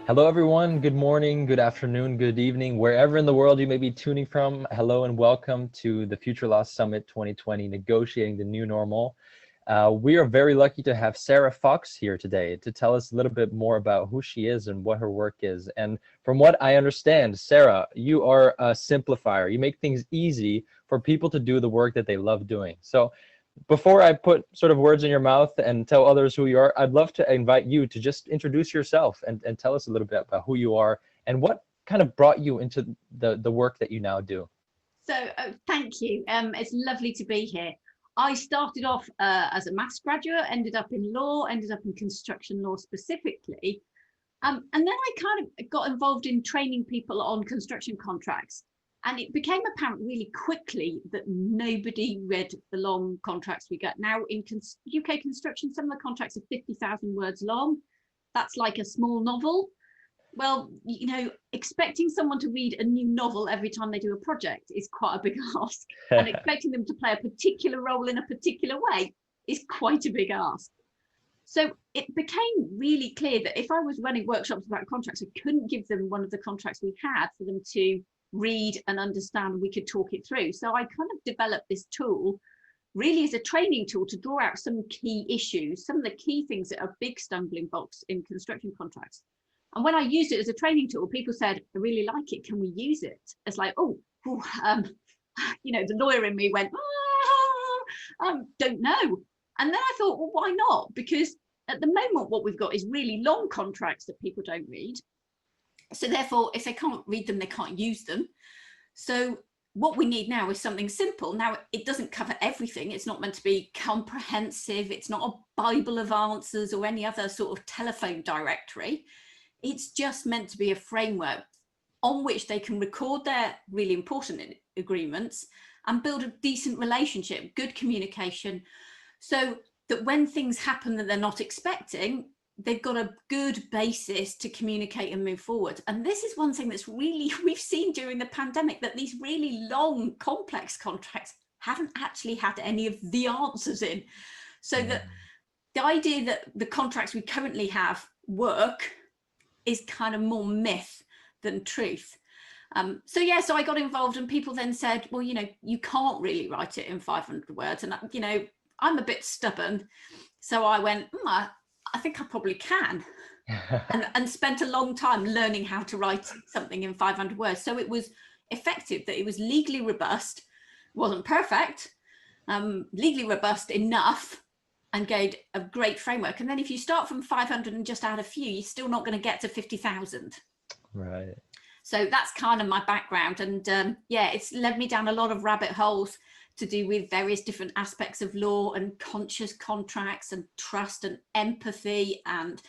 Hello, everyone. Good morning, good afternoon, good evening, wherever in the world you may be tuning from. Hello and welcome to the Future Law Summit 2020, Negotiating the New Normal. We are very lucky to have Sarah Fox here today to tell us a little bit more about who she is and what her work is. And from what I understand, Sarah, you are a simplifier. You make things easy for people to do the work that they love doing. So before I put sort of words in your mouth and tell others who you are, I'd love to invite you to just introduce yourself and tell us a little bit about who you are and what kind of brought you into the work that you now do. So thank you. It's lovely to be here. I started off as a maths graduate, ended up in law, ended up in construction law specifically. And then I kind of got involved in training people on construction contracts. And it became apparent really quickly that nobody read the long contracts we get. Now in UK construction, some of the contracts are 50,000 words long. That's like a small novel. Well, you know, expecting someone to read a new novel every time they do a project is quite a big ask. And expecting them to play a particular role in a particular way is quite a big ask. So it became really clear that if I was running workshops about contracts, I couldn't give them one of the contracts we had for them to read and understand. We could talk it through. So I kind of developed this tool really as a training tool to draw out some key issues, some of the key things that are big stumbling blocks in construction contracts. And when I used it as a training tool, people said, I really like it. Can we use it? It's like, you know, the lawyer in me went, don't know. And then I thought, well, why not? Because at the moment, what we've got is really long contracts that people don't read. So therefore, if they can't read them, they can't use them. So what we need now is something simple. Now, it doesn't cover everything. It's not meant to be comprehensive. It's not a Bible of answers or any other sort of telephone directory. It's just meant to be a framework on which they can record their really important agreements and build a decent relationship, good communication, so that when things happen that they're not expecting, they've got a good basis to communicate and move forward. And this is one thing that's really, we've seen during the pandemic, that these really long, complex contracts haven't actually had any of the answers in. So that the idea that the contracts we currently have work is kind of more myth than truth. So I got involved, and people then said, well, you know, you can't really write it in 500 words. And, you know, I'm a bit stubborn. So I went, I think I probably can, and spent a long time learning how to write something in 500 words. So it was effective, that it was legally robust, wasn't perfect, legally robust enough, and gave a great framework. And then if you start from 500 and just add a few, you're still not going to get to 50,000. Right. So that's kind of my background. And it's led me down a lot of rabbit holes to do with various different aspects of law and conscious contracts and trust and empathy and,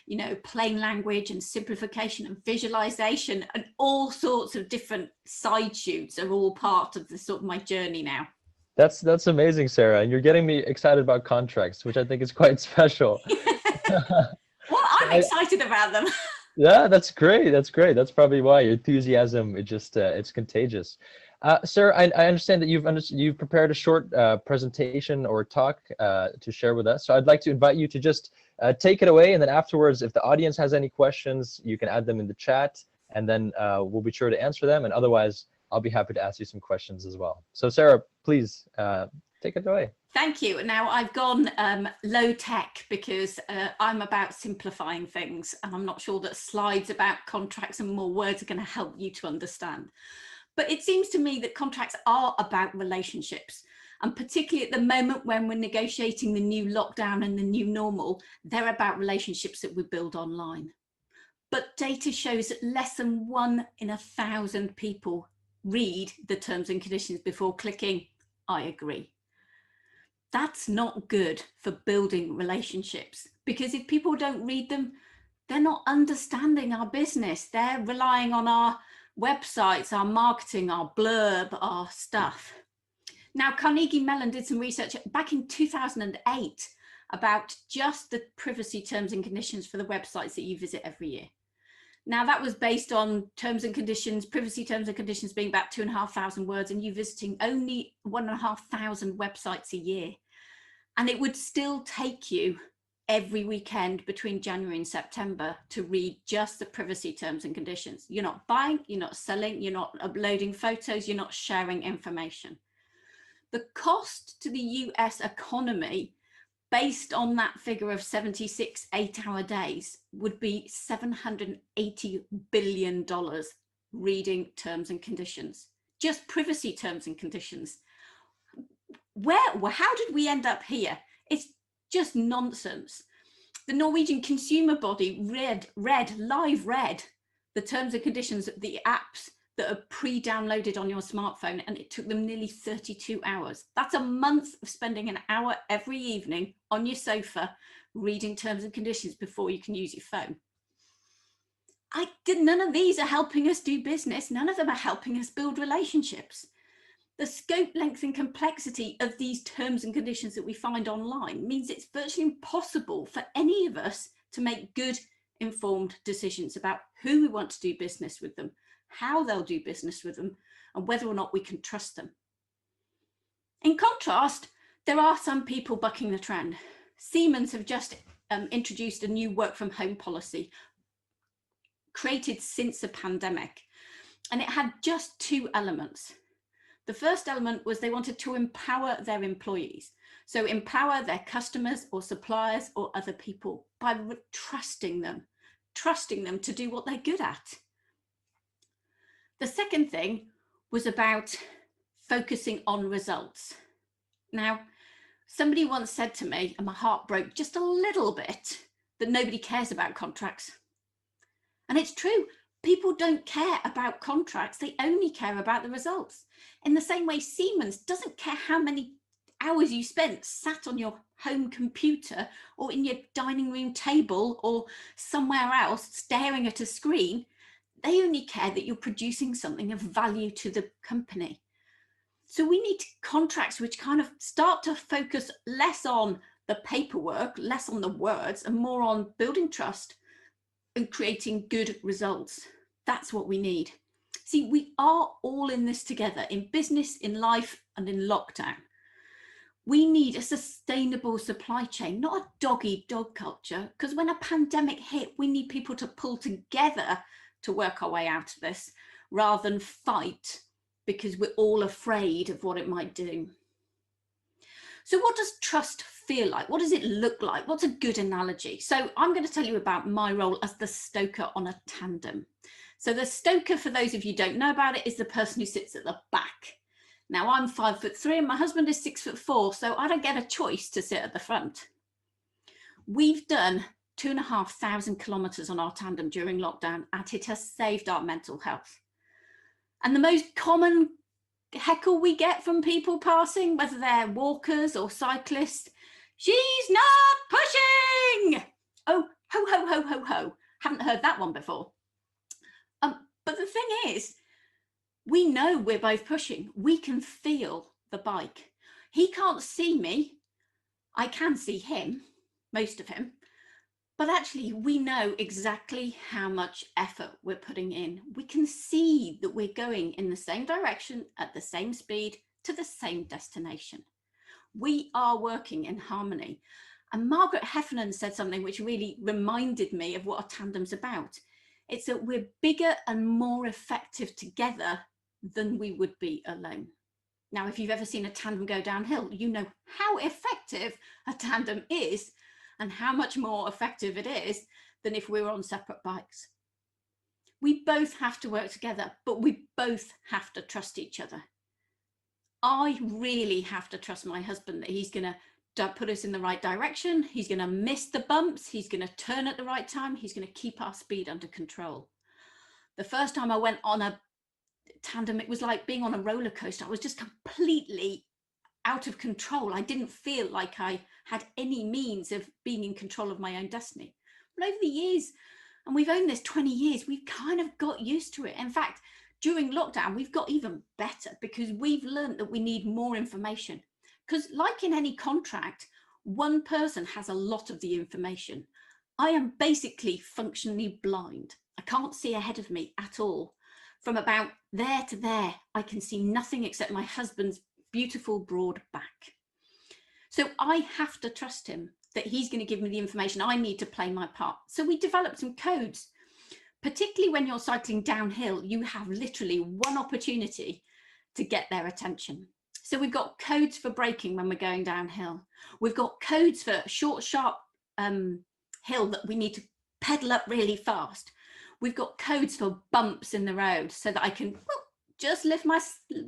you know, plain language and simplification and visualization, and all sorts of different side shoots are all part of the sort of my journey now. That's amazing, Sarah. And you're getting me excited about contracts, which I think is quite special. Well, I'm excited about them. Yeah, that's great. That's great. That's probably why your enthusiasm, it just it's contagious. Sarah, I understand that you've prepared a short presentation or talk to share with us. So I'd like to invite you to just take it away, and then afterwards, if the audience has any questions, you can add them in the chat, and then we'll be sure to answer them. And otherwise, I'll be happy to ask you some questions as well. So Sarah, please take it away. Thank you. Now I've gone low tech because I'm about simplifying things, and I'm not sure that slides about contracts and more words are going to help you to understand. But it seems to me that contracts are about relationships, and particularly at the moment when we're negotiating the new lockdown and the new normal, they're about relationships that we build online. But data shows that less than 1 in 1,000 people read the terms and conditions before clicking I agree. That's not good for building relationships, because if people don't read them, they're not understanding our business. They're relying on our websites, our marketing, our blurb, our stuff. Now, Carnegie Mellon did some research back in 2008 about just the privacy terms and conditions for the websites that you visit every year. Now, that was based on terms and conditions, privacy terms and conditions being about 2,500 words, and you visiting only 1,500 websites a year. And it would still take you every weekend between January and September to read just the privacy terms and conditions. You're not buying, you're not selling, you're not uploading photos, you're not sharing information. The cost to the US economy, based on that figure of 76 8-hour days, would be $780 billion reading terms and conditions, just privacy terms and conditions. How did we end up here? It's just nonsense. The Norwegian consumer body live read the terms and conditions of the apps that are pre-downloaded on your smartphone, and it took them nearly 32 hours. That's a month of spending an hour every evening on your sofa reading terms and conditions before you can use your phone. None of these are helping us do business. None of them are helping us build relationships. The scope, length, and complexity of these terms and conditions that we find online means it's virtually impossible for any of us to make good, informed decisions about who we want to do business with them, how they'll do business with them, and whether or not we can trust them. In contrast, there are some people bucking the trend. Siemens have just introduced a new work from home policy created since the pandemic, and it had just two elements. The first element was they wanted to empower their employees. So empower their customers or suppliers or other people by trusting them to do what they're good at. The second thing was about focusing on results. Now, somebody once said to me, and my heart broke just a little bit, that nobody cares about contracts. And it's true. People don't care about contracts. They only care about the results. In the same way, Siemens doesn't care how many hours you spent sat on your home computer or in your dining room table or somewhere else staring at a screen. They only care that you're producing something of value to the company. So we need contracts which kind of start to focus less on the paperwork, less on the words, and more on building trust and creating good results. That's what we need. See, we are all in this together, in business, in life, and in lockdown. We need a sustainable supply chain, not a dog-eat-dog culture, because when a pandemic hit, we need people to pull together to work our way out of this, rather than fight because we're all afraid of what it might do. So what does trust feel like? What does it look like? What's a good analogy? So I'm going to tell you about my role as the stoker on a tandem. So the stoker, for those of you who don't know about it, is the person who sits at the back. Now I'm 5'3" and my husband is 6'4", so I don't get a choice to sit at the front. We've done 2,500 kilometers on our tandem during lockdown, and it has saved our mental health. And the most common heckle we get from people passing, whether they're walkers or cyclists, "She's not pushing!" Oh, ho, ho, ho, ho, ho. Haven't heard that one before. But the thing is, we know we're both pushing. We can feel the bike. He can't see me. I can see him, most of him. But actually, we know exactly how much effort we're putting in. We can see that we're going in the same direction, at the same speed, to the same destination. We are working in harmony. And Margaret Heffernan said something which really reminded me of what a tandem's about. It's that we're bigger and more effective together than we would be alone. Now, if you've ever seen a tandem go downhill, you know how effective a tandem is and how much more effective it is than if we were on separate bikes. We both have to work together, but we both have to trust each other. I really have to trust my husband that he's going to put us in the right direction. He's going to miss the bumps. He's going to turn at the right time. He's going to keep our speed under control. The first time I went on a tandem, it was like being on a roller coaster. I was just completely out of control. I didn't feel like I had any means of being in control of my own destiny. But over the years, and we've owned this 20 years, we've kind of got used to it. In fact, during lockdown, we've got even better because we've learned that we need more information. Because like in any contract, one person has a lot of the information. I am basically functionally blind. I can't see ahead of me at all. From about there to there, I can see nothing except my husband's beautiful broad back. So I have to trust him. that he's going to give me the information I need to play my part. So we developed some codes. Particularly when you're cycling downhill, you have literally one opportunity to get their attention. So we've got codes for braking when we're going downhill. We've got codes for short, sharp hill that we need to pedal up really fast. We've got codes for bumps in the road so that I can just lift my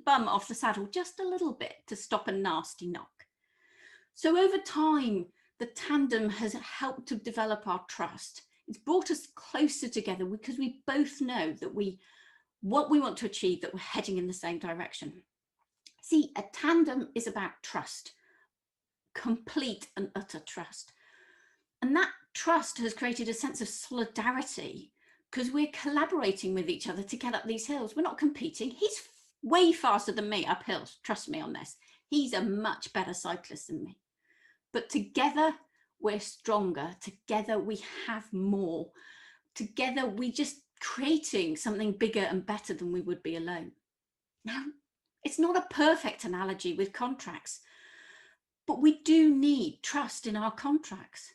bum off the saddle just a little bit to stop a nasty knock. So over time, the tandem has helped to develop our trust. It's brought us closer together because we both know that what we want to achieve, that we're heading in the same direction. See, a tandem is about trust, complete and utter trust. And that trust has created a sense of solidarity because we're collaborating with each other to get up these hills. We're not competing. He's way faster than me up hills. Trust me on this. He's a much better cyclist than me. But together, we're stronger. Together, we have more. Together, we're just creating something bigger and better than we would be alone. Now, it's not a perfect analogy with contracts, but we do need trust in our contracts.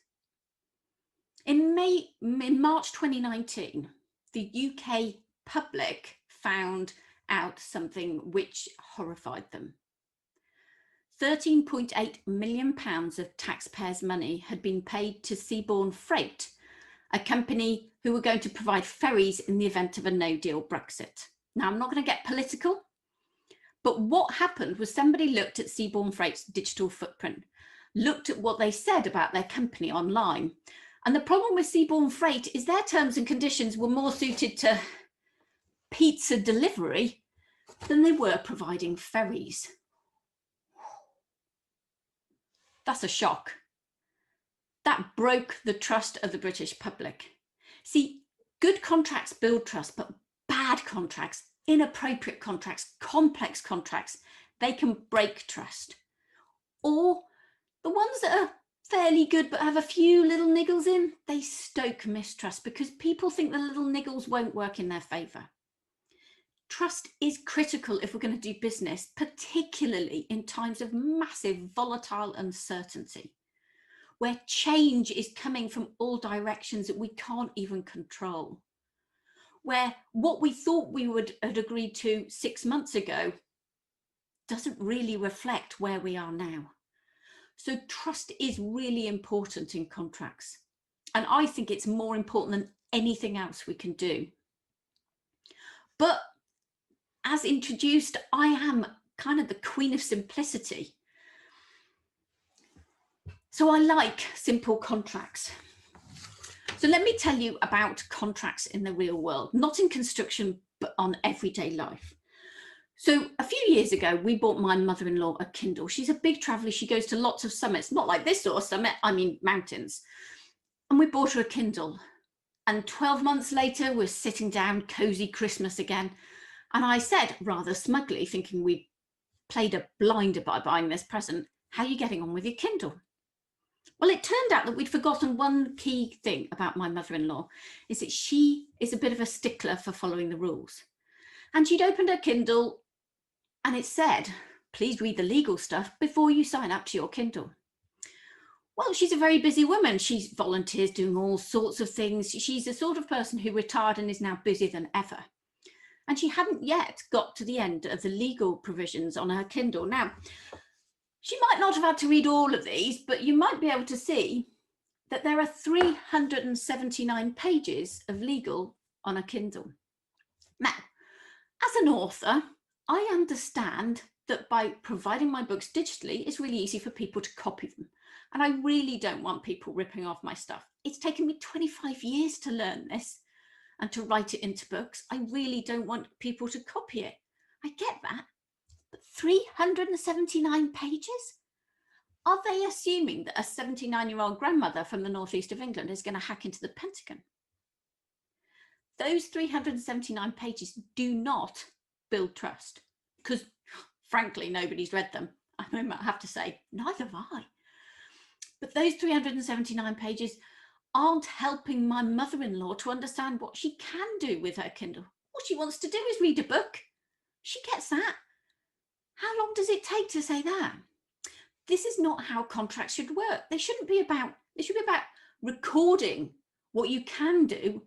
In March 2019, the UK public found out something which horrified them. £13.8 million of taxpayers' money had been paid to Seabourn Freight, a company who were going to provide ferries in the event of a no-deal Brexit. Now, I'm not going to get political, but what happened was somebody looked at Seabourn Freight's digital footprint, looked at what they said about their company online. And the problem with Seabourn Freight is their terms and conditions were more suited to pizza delivery than they were providing ferries. That's a shock. That broke the trust of the British public. See, good contracts build trust, but bad contracts, inappropriate contracts, complex contracts, they can break trust. Or the ones that are fairly good but have a few little niggles in, they stoke mistrust because people think the little niggles won't work in their favour. Trust is critical if we're going to do business, particularly in times of massive volatile uncertainty, where change is coming from all directions that we can't even control, where what we thought we had agreed to 6 months ago doesn't really reflect where we are now. So trust is really important in contracts. And I think it's more important than anything else we can do. But as introduced, I am kind of the queen of simplicity. So I like simple contracts. So let me tell you about contracts in the real world, not in construction, but on everyday life. So a few years ago, we bought my mother-in-law a Kindle. She's a big traveller. She goes to lots of summits, not like this sort of summit, I mean mountains. And we bought her a Kindle. And 12 months later, we're sitting down, cozy Christmas again. And I said, rather smugly, thinking we played a blinder by buying this present, how are you getting on with your Kindle? Well, it turned out that we'd forgotten one key thing about my mother-in-law, is that she is a bit of a stickler for following the rules. And she'd opened her Kindle and it said, please read the legal stuff before you sign up to your Kindle. Well, she's a very busy woman. She's volunteers doing all sorts of things. She's the sort of person who retired and is now busier than ever. And she hadn't yet got to the end of the legal provisions on her Kindle. Now, she might not have had to read all of these, but you might be able to see that there are 379 pages of legal on a Kindle. Now, as an author, I understand that by providing my books digitally, it's really easy for people to copy them. And I really don't want people ripping off my stuff. It's taken me 25 years to learn this and to write it into books. I really don't want people to copy it. I get that. But 379 pages? Are they assuming that a 79-year-old grandmother from the northeast of England is going to hack into the Pentagon? Those 379 pages do not build trust because, frankly, nobody's read them. I might have to say, neither have I. But those 379 pages aren't helping my mother-in-law to understand what she can do with her Kindle. All she wants to do is read a book. She gets that. How long does it take to say that? This is not how contracts should work. They shouldn't be about It should be about recording what you can do,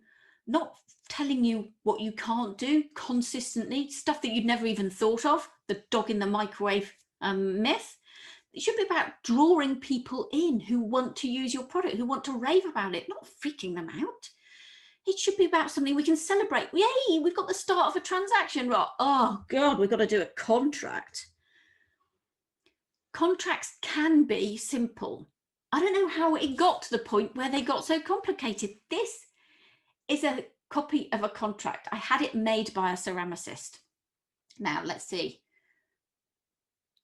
not telling you what you can't do consistently, stuff that you'd never even thought of, the dog in the microwave myth. It should be about drawing people in who want to use your product, who want to rave about it, not freaking them out. It should be about something we can celebrate. Yay, we've got the start of a transaction. Right? Oh God, we've got to do a contract. Contracts can be simple. I don't know how it got to the point where they got so complicated. This is a copy of a contract. I had it made by a ceramicist. Now, let's see.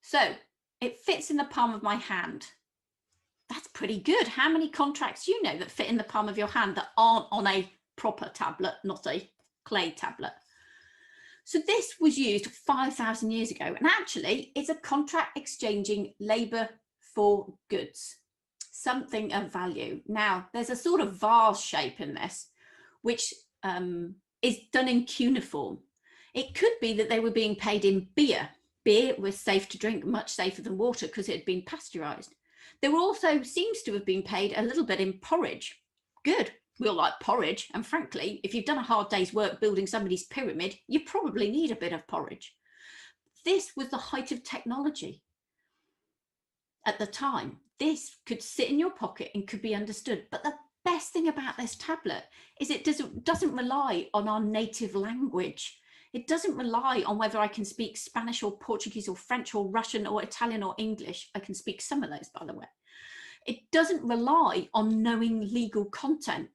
So it fits in the palm of my hand. That's pretty good. How many contracts do you know that fit in the palm of your hand that aren't on a proper tablet, not a clay tablet? So this was used 5,000 years ago, and actually it's a contract exchanging labour for goods, something of value. Now, there's a sort of vase shape in this, which is done in cuneiform. It could be that they were being paid in beer. Beer was safe to drink, much safer than water because it had been pasteurised. They were also seems to have been paid a little bit in porridge. Good. We all like porridge, and frankly, if you've done a hard day's work building somebody's pyramid, you probably need a bit of porridge. This was the height of technology at the time. This could sit in your pocket and could be understood. But the best thing about this tablet is it doesn't rely on our native language. It doesn't rely on whether I can speak Spanish or Portuguese or French or Russian or Italian or English. I can speak some of those, by the way. It doesn't rely on knowing legal content,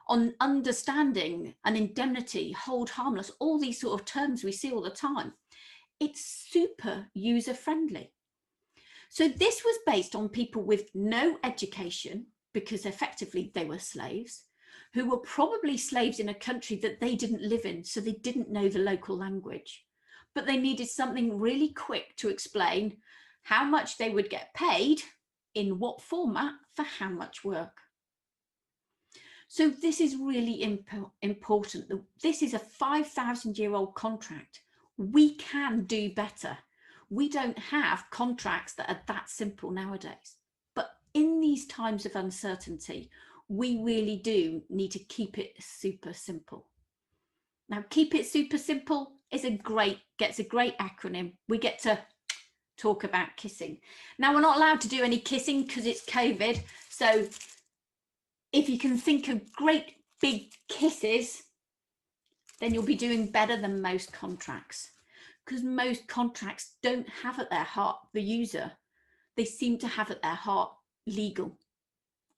on understanding an indemnity, hold harmless, all these sort of terms we see all the time. It's super user-friendly. So this was based on people with no education, because effectively they were slaves, who were probably slaves in a country that they didn't live in, so they didn't know the local language. But they needed something really quick to explain how much they would get paid, in what format, for how much work. So this is really important. This is a 5,000-year-old contract. We can do better. We don't have contracts that are that simple nowadays. But in these times of uncertainty, we really do need to keep it super simple. Now, keep it super simple gets a great acronym. We get to talk about kissing. Now, we're not allowed to do any kissing because it's COVID. So if you can think of great big kisses, then you'll be doing better than most contracts, because most contracts don't have at their heart the user. They seem to have at their heart legal.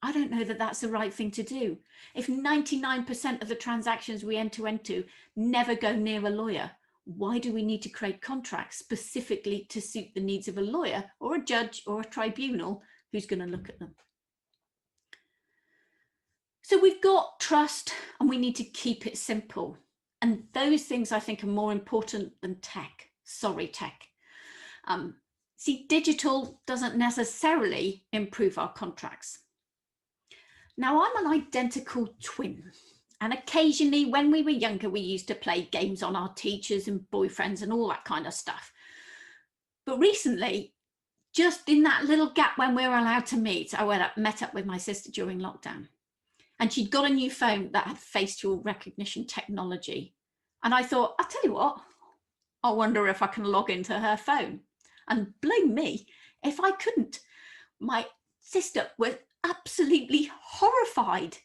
I don't know that that's the right thing to do. If 99% of the transactions we enter into never go near a lawyer, why do we need to create contracts specifically to suit the needs of a lawyer or a judge or a tribunal who's going to look at them? So we've got trust, and we need to keep it simple. And those things I think are more important than tech. Sorry, tech. See, digital doesn't necessarily improve our contracts. Now, I'm an identical twin. And occasionally when we were younger, we used to play games on our teachers and boyfriends and all that kind of stuff. But recently, just in that little gap when we were allowed to meet, I met up with my sister during lockdown. And she'd got a new phone that had facial recognition technology. And I thought, I'll tell you what, I wonder if I can log into her phone. And blame me if I couldn't. My sister was absolutely horrified.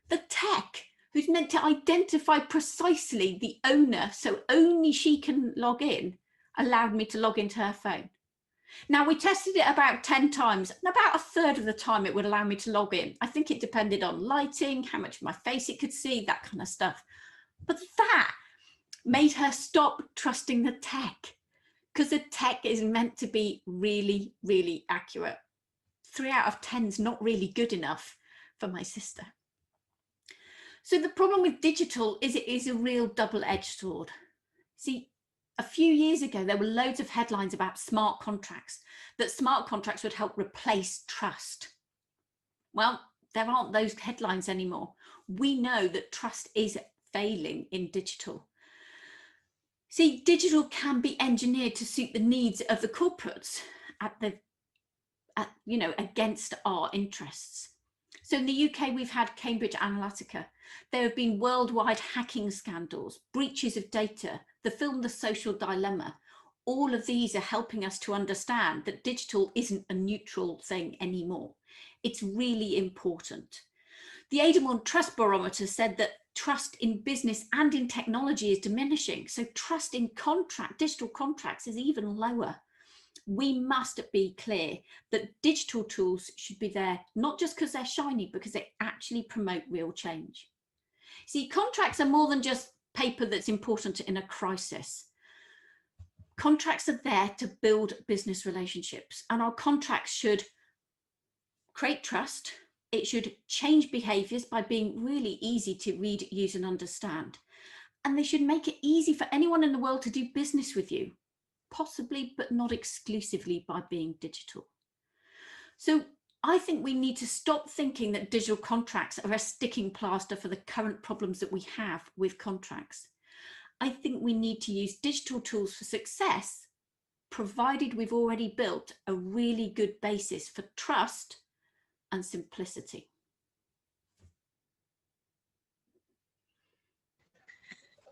The tech, who's meant to identify precisely the owner, so only she can log in, allowed me to log into her phone. Now, we tested it about 10 times, and about a third of the time it would allow me to log in. I think it depended on lighting, how much of my face it could see, that kind of stuff. But that made her stop trusting the tech, because the tech is meant to be really, really accurate. 3 out of 10 is not really good enough for my sister. So the problem with digital is it is a real double-edged sword. See, a few years ago, there were loads of headlines about smart contracts, that smart contracts would help replace trust. Well, there aren't those headlines anymore. We know that trust is failing in digital. See, digital can be engineered to suit the needs of the corporates against our interests. So in the UK, we've had Cambridge Analytica. There have been worldwide hacking scandals, breaches of data, the film The Social Dilemma. All of these are helping us to understand that digital isn't a neutral thing anymore. It's really important. The Edelman Trust Barometer said that trust in business and in technology is diminishing. So trust in digital contracts is even lower. We must be clear that digital tools should be there, not just because they're shiny, because they actually promote real change. See, contracts are more than just paper that's important in a crisis. Contracts are there to build business relationships, and our contracts should create trust. It should change behaviors by being really easy to read, use, and understand. And they should make it easy for anyone in the world to do business with you, possibly, but not exclusively by being digital. So I think we need to stop thinking that digital contracts are a sticking plaster for the current problems that we have with contracts. I think we need to use digital tools for success, provided we've already built a really good basis for trust and simplicity.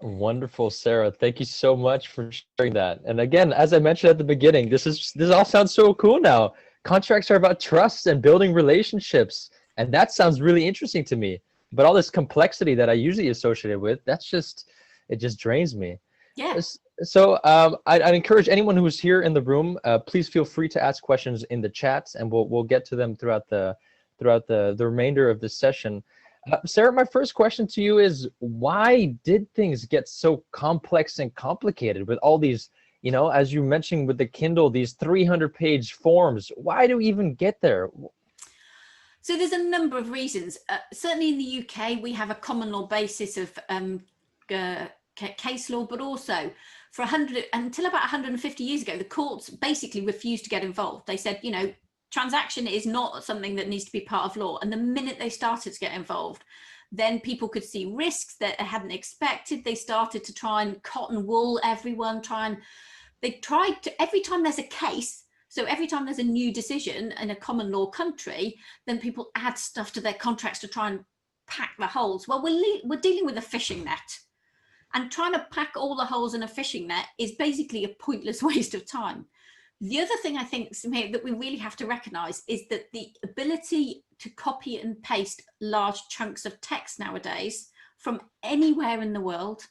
Wonderful, Sarah. Thank you so much for sharing that. And again, as I mentioned at the beginning, this all sounds so cool now. Contracts are about trust and building relationships, and that sounds really interesting to me. But all this complexity that I usually associate with, it just drains me. Yeah. So I'd encourage anyone who's here in the room, please feel free to ask questions in the chats, and we'll get to them throughout the remainder of this session. Sarah, my first question to you is, why did things get so complex and complicated with all these, as you mentioned with the Kindle, these 300-page forms? Why do we even get there? So there's a number of reasons. Certainly in the UK, we have a common law basis of case law, but also until about 150 years ago, the courts basically refused to get involved. They said, transaction is not something that needs to be part of law. And the minute they started to get involved, then people could see risks that they hadn't expected. They started to try and cotton wool everyone, every time there's a case, so every time there's a new decision in a common law country, then people add stuff to their contracts to try and pack the holes. Well, we're dealing with a fishing net. And trying to pack all the holes in a fishing net is basically a pointless waste of time. The other thing I think that we really have to recognize is that the ability to copy and paste large chunks of text nowadays from anywhere in the world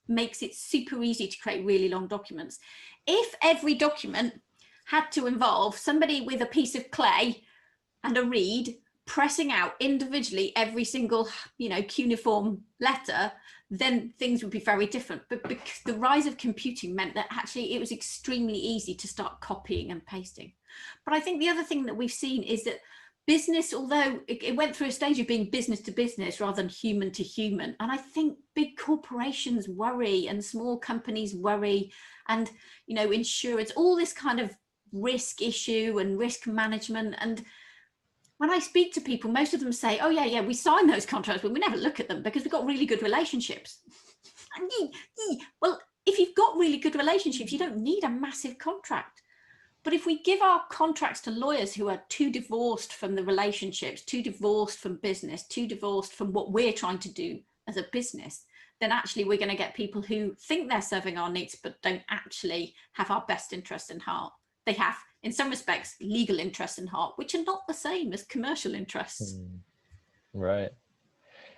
makes it super easy to create really long documents. If every document had to involve somebody with a piece of clay and a reed pressing out individually every single, cuneiform letter, then things would be very different. But because the rise of computing meant that actually it was extremely easy to start copying and pasting. But I think the other thing that we've seen is that business, although it went through a stage of being business to business rather than human to human, and I think big corporations worry and small companies worry, and insurance, all this kind of risk issue and risk management. And when I speak to people, most of them say, oh yeah, we sign those contracts, but we never look at them because we've got really good relationships. Well, if you've got really good relationships, you don't need a massive contract. But if we give our contracts to lawyers who are too divorced from the relationships, too divorced from business, too divorced from what we're trying to do as a business, then actually we're going to get people who think they're serving our needs, but don't actually have our best interest in heart. They have, in some respects, legal interests in heart, which are not the same as commercial interests. Right.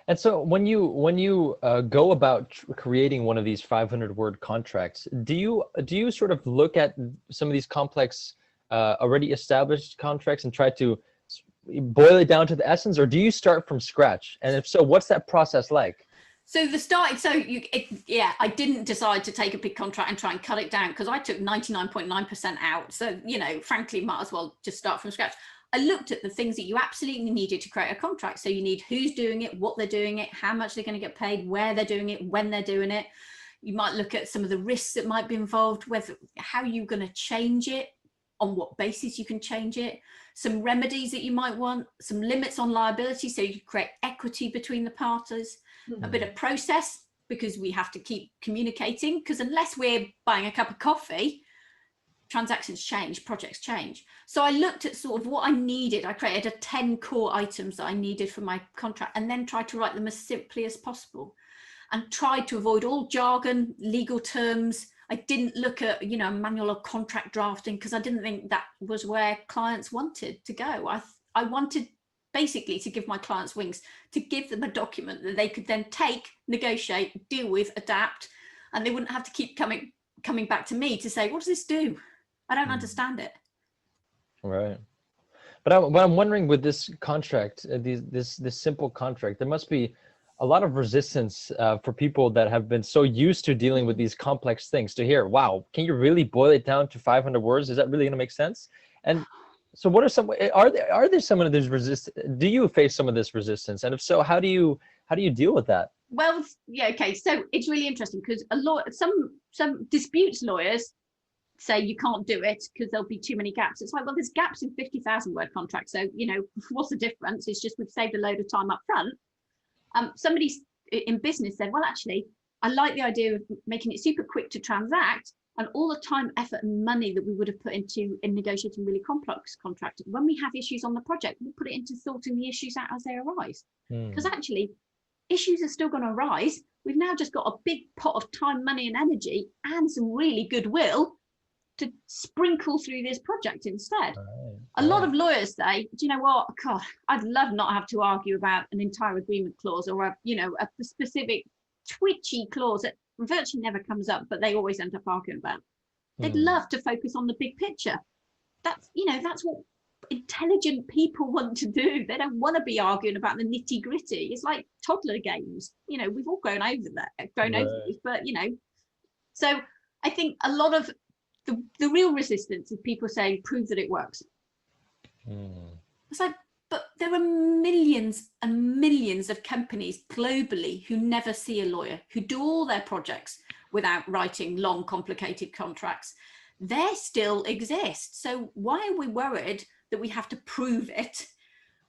And so when you go about creating one of these 500-word contracts, do you sort of look at some of these complex, already established contracts and try to boil it down to the essence, or do you start from scratch? And if so, what's that process like? So I didn't decide to take a big contract and try and cut it down, because I took 99.9% out. So, frankly, might as well just start from scratch. I looked at the things that you absolutely needed to create a contract. So you need who's doing it, what they're doing it, how much they're going to get paid, where they're doing it, when they're doing it. You might look at some of the risks that might be involved, how you're going to change it, on what basis you can change it, some remedies that you might want, some limits on liability so you create equity between the parties, a bit of process, because we have to keep communicating, because unless we're buying a cup of coffee, transactions change, projects change. So I looked at sort of what I needed. I created a 10 core items that I needed for my contract, and then tried to write them as simply as possible, and tried to avoid all jargon, legal terms. I didn't look at, a manual of contract drafting, because I didn't think that was where clients wanted to go. I wanted basically to give my clients wings, to give them a document that they could then take, negotiate, deal with, adapt, and they wouldn't have to keep coming back to me to say, what does this do? I don't understand it. Right. But I'm wondering, with this contract, this simple contract, there must be a lot of resistance for people that have been so used to dealing with these complex things, to hear, wow, can you really boil it down to 500 words? Is that really going to make sense? And so what are there some of this resistance? Do you face some of this resistance? And if so, how do you deal with that? Well, yeah, okay. So it's really interesting, because some disputes lawyers say you can't do it because there'll be too many gaps. It's like, well, there's gaps in 50,000 word contracts. So, what's the difference? It's just we've saved a load of time up front. Somebody in business said, well, actually, I like the idea of making it super quick to transact, and all the time, effort and money that we would have put into in negotiating really complex contracts. When we have issues on the project, we'll put it into sorting the issues out as they arise. Because actually, issues are still going to arise. We've now just got a big pot of time, money and energy, and some really goodwill to sprinkle through this project instead. A lot of lawyers say, do you know what, God, I'd love not have to argue about an entire agreement clause, or a specific twitchy clause that virtually never comes up, but they always end up arguing about. They'd love to focus on the big picture. That's what intelligent people want to do. They don't want to be arguing about the nitty gritty. It's like toddler games. We've all grown over these, but so I think a lot of the real resistance is people saying, prove that it works. It's like, but there are millions and millions of companies globally who never see a lawyer, who do all their projects without writing long, complicated contracts. They still exist. So why are we worried that we have to prove it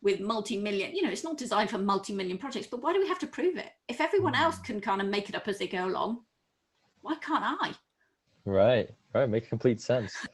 with multi-million? It's not designed for multi-million projects, but why do we have to prove it? If everyone else can kind of make it up as they go along, why can't I? Right. Makes complete sense.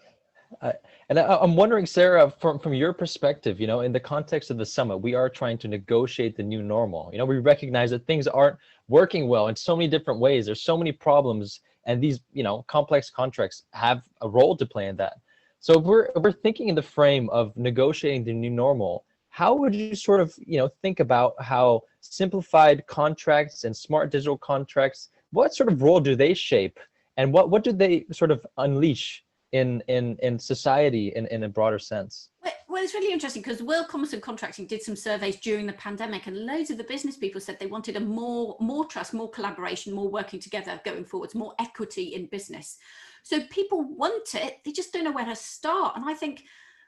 I'm wondering, Sarah, from your perspective, in the context of the summit, we are trying to negotiate the new normal. We recognize that things aren't working well in so many different ways. There's so many problems, and these, complex contracts have a role to play in that. So if we're thinking in the frame of negotiating the new normal, how would you sort of, think about how simplified contracts and smart digital contracts, what sort of role do they shape, and what do they sort of unleash in society in a broader sense? Well, it's really interesting, because the World Commerce and Contracting did some surveys during the pandemic, and loads of the business people said they wanted a more trust, more collaboration, more working together going forwards, more equity in business. So people want it, they just don't know where to start. And I think,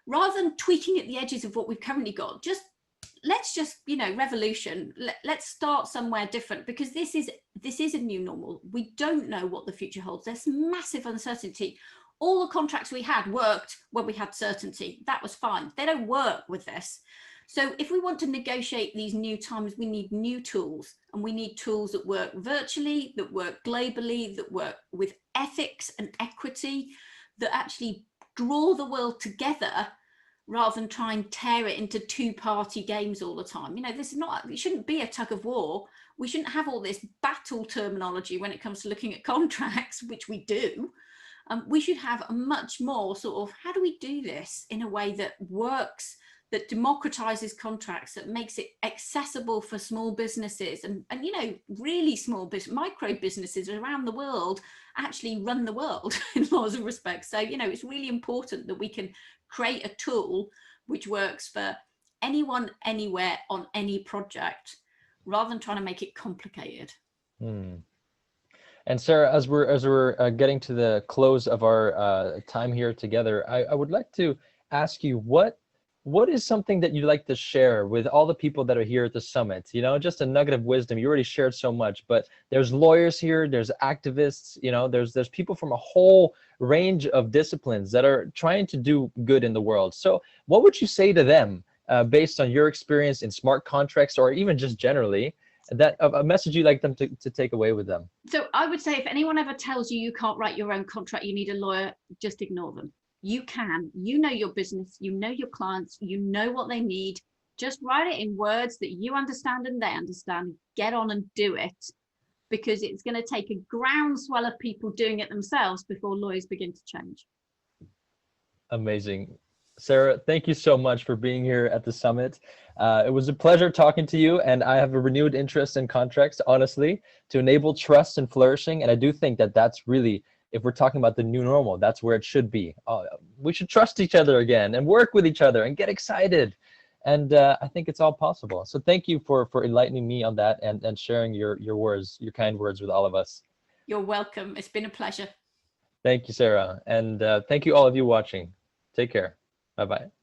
rather than tweaking at the edges of what we've currently got, let's just revolution. Let's start somewhere different, because this is a new normal. We don't know what the future holds. There's massive uncertainty. All the contracts we had worked when we had certainty. That was fine. They don't work with this. So if we want to negotiate these new times, we need new tools, and we need tools that work virtually, that work globally, that work with ethics and equity, that actually draw the world together, rather than try and tear it into two-party games all the time. It shouldn't be a tug of war. We shouldn't have all this battle terminology when it comes to looking at contracts, which we do. We should have a much more sort of, how do we do this in a way that works, that democratizes contracts, that makes it accessible for small businesses and really small micro businesses around the world actually run the world in lots of respects. So, it's really important that we can create a tool which works for anyone, anywhere, on any project, rather than trying to make it complicated. And Sarah, as we're getting to the close of our time here together, I would like to ask you, what is something that you'd like to share with all the people that are here at the summit? Just a nugget of wisdom. You already shared so much, but there's lawyers here, there's activists, there's people from a whole range of disciplines that are trying to do good in the world. So what would you say to them, based on your experience in smart contracts, or even just generally, that a message you'd like them to take away with them? So I would say, if anyone ever tells you you can't write your own contract, you need a lawyer, just ignore them. You can. You know your business, you know your clients, you know what they need. Just write it in words that you understand and they understand. Get on and do it, because it's going to take a groundswell of people doing it themselves before lawyers begin to change. Amazing. Sarah, thank you so much for being here at the summit. It was a pleasure talking to you, and I have a renewed interest in contracts, honestly, to enable trust and flourishing. And I do think that that's really, if we're talking about the new normal, that's where it should be. We should trust each other again and work with each other and get excited. And I think it's all possible. So thank you for enlightening me on that and sharing your words, your kind words with all of us. You're welcome. It's been a pleasure. Thank you, Sarah. And thank you all of you watching. Take care. Bye-bye.